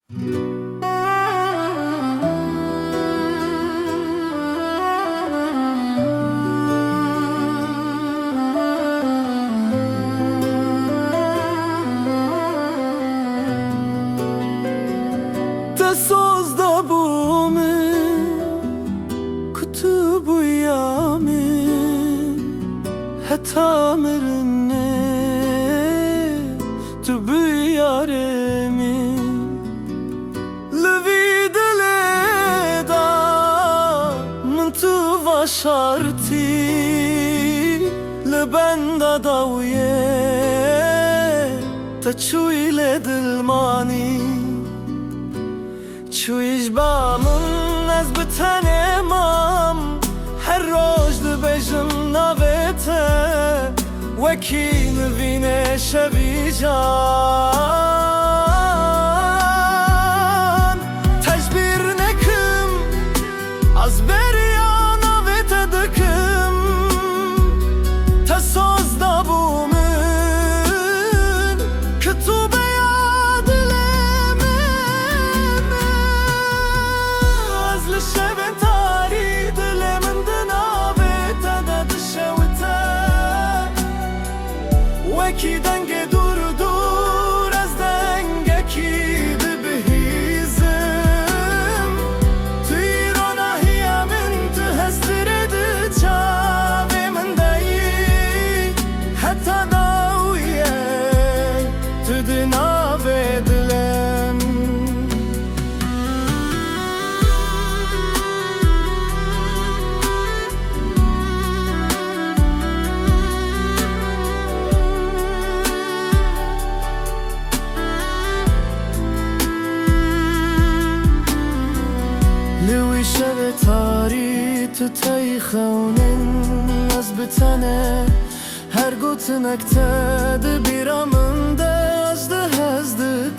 دساز دابومي كتب يامي حتى مرني تبي يارمي لفي دليدا من تو بشرتي لبندا داويه تشوي لدلماني شويش بامن از بتنمم هر روز دبجم نبته وکی نوینه شبی جان تجبیر نکم از بریا نبته دکم تساز دابومن که تو شبن تاری دل من دنابه تدد شوته وکی دنگ دور دور از دنگ کی ببهیزم توی رو نهیه من تو هسترد چاوه من دایی حتی داویه تو دنابه دلم لوی شب تاری تو تای خونین از بتنه هر گوت نکته ده بیرامنده از ده